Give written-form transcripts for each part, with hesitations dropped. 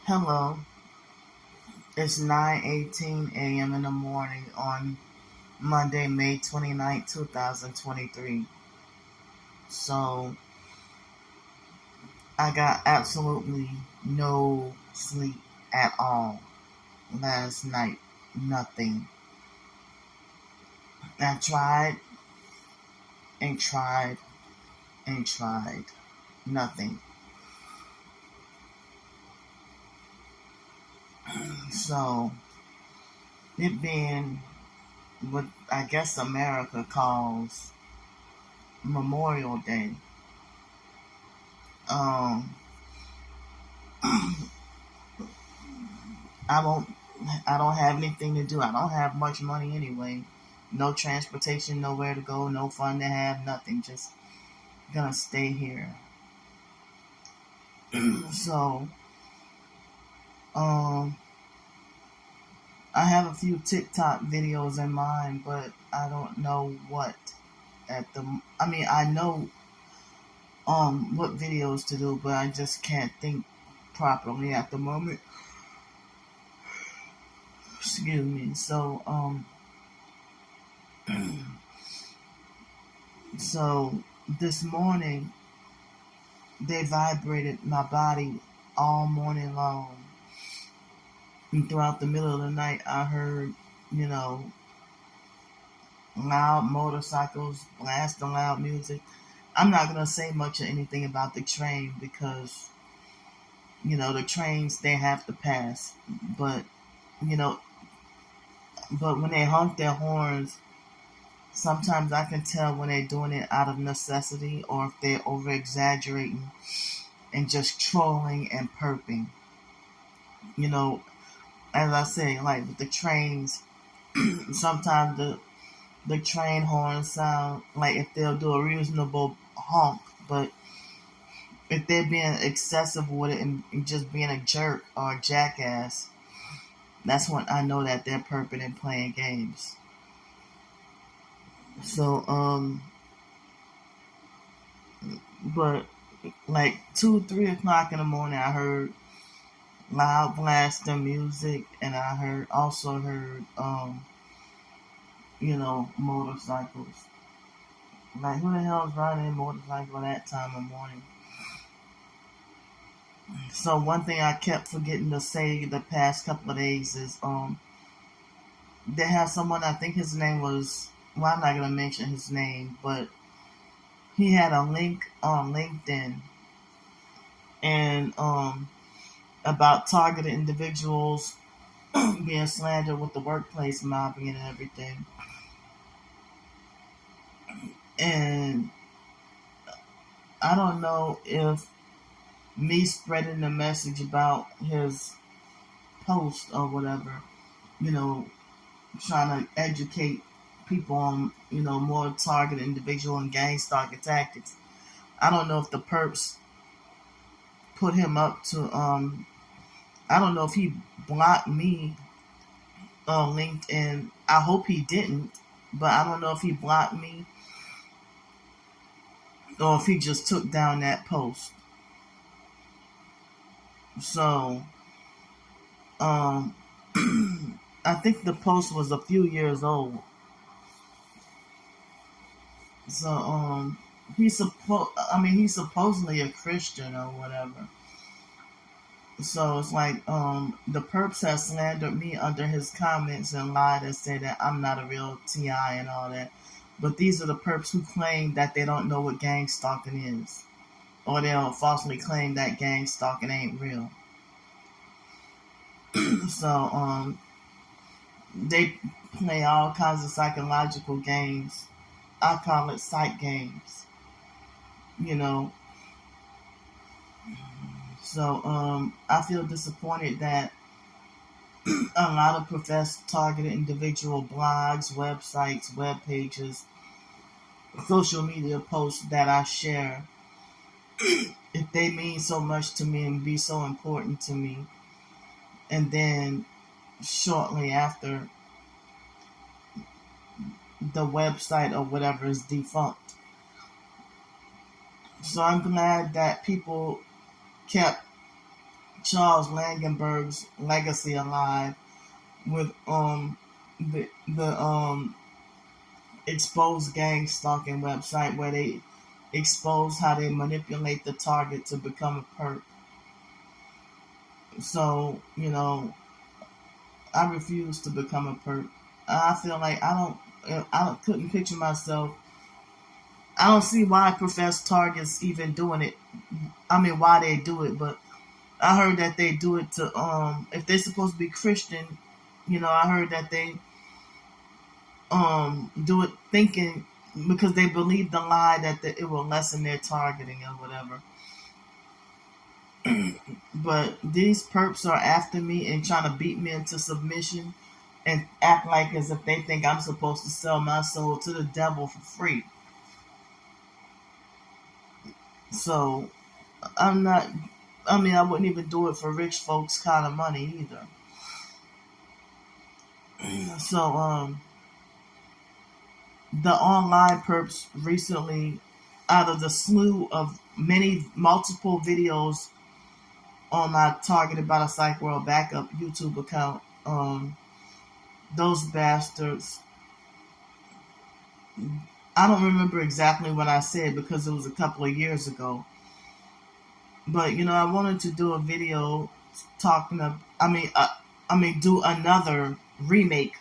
Hello, it's 9:18 a.m. in the morning on Monday, May 29th, 2023. So, I got absolutely no sleep at all last night. Nothing. I tried and tried and tried. Nothing. So, it being what I guess America calls Memorial Day. Um, I don't I don't have anything to do. I don't have much money anyway. No transportation, nowhere to go, no fun to have, nothing. Just gonna stay here. So, um, I have a few TikTok videos in mind, but I don't know what I know what videos to do, but I just can't think properly at the moment. Excuse me. So this morning they vibrated my body all morning long. And throughout the middle of the night, I heard, you know, loud motorcycles, blasting loud music. I'm not going to say much or anything about the train because, the trains, they have to pass. But, you know, but when they honk their horns, sometimes I can tell when they're doing it out of necessity or if they're over exaggerating and just trolling and perping. You know, as I say, like with the trains, sometimes the train horns sound like if they'll do a reasonable honk, but if they're being excessive with it and just being a jerk or a jackass, that's when I know that they're perping and playing games. So, but like 2, 3 o'clock in the morning, I heard loud blasting music, and I also heard, motorcycles. Like, who the hell is riding a motorcycle at that time of morning? So one thing I kept forgetting to say the past couple of days is they have someone, I think his name was, well, I'm not gonna mention his name, but he had a link on LinkedIn and about targeted individuals being slandered with the workplace mobbing and everything. And I don't know if me spreading the message about his post or whatever, you know, trying to educate people on, more targeted individual and gang stalking tactics. I don't know if the perps put him up to, I don't know if he blocked me on LinkedIn. I hope he didn't, but I don't know if he blocked me or if he just took down that post. So, um, I think the post was a few years old. So, he's supposedly a Christian or whatever. So it's like, the perps have slandered me under his comments and lied and said that I'm not a real TI and all that. But these are the perps who claim that they don't know what gang stalking is. Or they'll falsely claim that gang stalking ain't real. So, they play all kinds of psychological games. I call it psych games. You know. So, I feel disappointed that a lot of professed targeted individual blogs, websites, web pages, social media posts that I share, if they mean so much to me and be so important to me, and then shortly after the website or whatever is defunct. So I'm glad that people kept Charles Langenberg's legacy alive with the exposed gang stalking website where they expose how they manipulate the target to become a perp. So, I refuse to become a perp. I feel like couldn't picture myself. I don't see why professed targets even doing it. I mean, why they do it, but I heard that they do it to, if they're supposed to be Christian, I heard that they, do it thinking, because they believe the lie that it will lessen their targeting or whatever. But these perps are after me and trying to beat me into submission and act like as if they think I'm supposed to sell my soul to the devil for free. So I'm not, I wouldn't even do it for rich folks kind of money either. So, the online perps recently, out of the slew of multiple videos on my Targeted by the PsychWorld backup YouTube account, those bastards, I don't remember exactly what I said because it was a couple of years ago. But, I wanted to do a video do another remake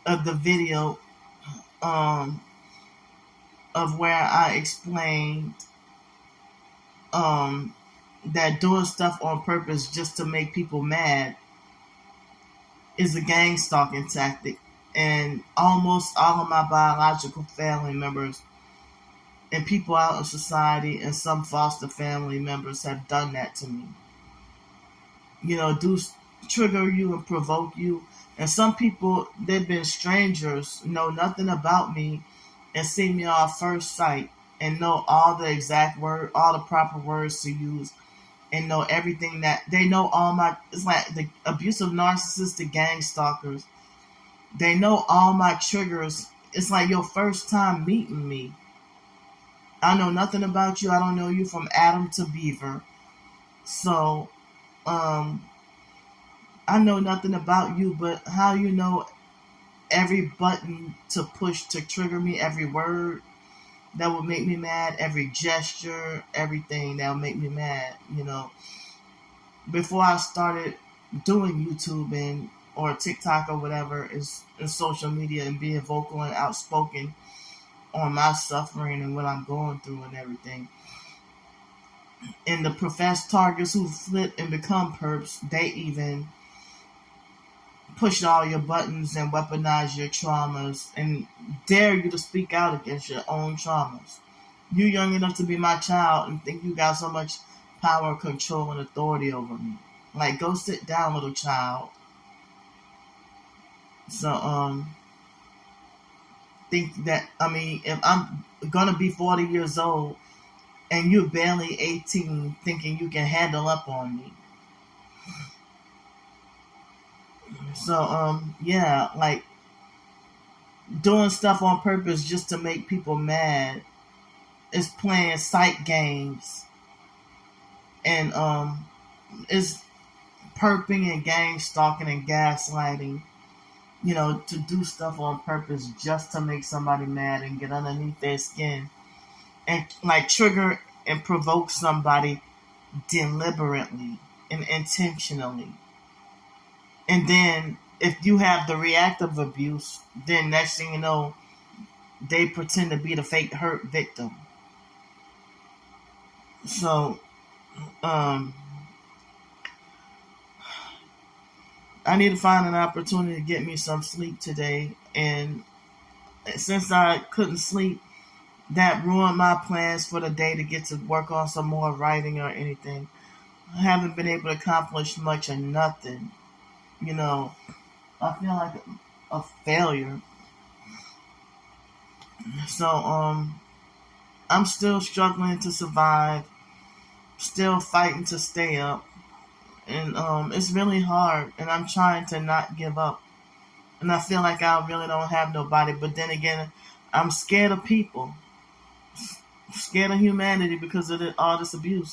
of the video of where I explained that doing stuff on purpose just to make people mad is a gang stalking tactic. And almost all of my biological family members and people out in society and some foster family members have done that to me. Do trigger you and provoke you. And some people, they've been strangers, know nothing about me, and see me on first sight and know all the exact all the proper words to use, and know everything that they know. It's like the abusive narcissistic gang stalkers. They know all my triggers. It's like your first time meeting me. I know nothing about you. I don't know you from Adam to Beaver. So, I know nothing about you, but how you know every button to push to trigger me, every word that would make me mad, every gesture, everything that would make me mad, Before I started doing YouTube or TikTok or whatever is in social media and being vocal and outspoken on my suffering and what I'm going through and everything. And the professed targets who flip and become perps, they even push all your buttons and weaponize your traumas and dare you to speak out against your own traumas. You young enough to be my child and think you got so much power, control, and authority over me. Like, go sit down, little child. So, think that, if I'm gonna be 40 years old and you're barely 18 thinking you can handle up on me. So, like doing stuff on purpose just to make people mad is playing psych games and is perping and gang stalking and gaslighting, to do stuff on purpose just to make somebody mad and get underneath their skin and like trigger and provoke somebody deliberately and intentionally. And then if you have the reactive abuse, then next thing you know, they pretend to be the fake hurt victim. So, I need to find an opportunity to get me some sleep today. And since I couldn't sleep, that ruined my plans for the day to get to work on some more writing or anything. I haven't been able to accomplish much of nothing. I feel like a failure. So, I'm still struggling to survive, still fighting to stay up. And it's really hard, and I'm trying to not give up. And I feel like I really don't have nobody. But then again, I'm scared of people, scared of humanity because of all this abuse.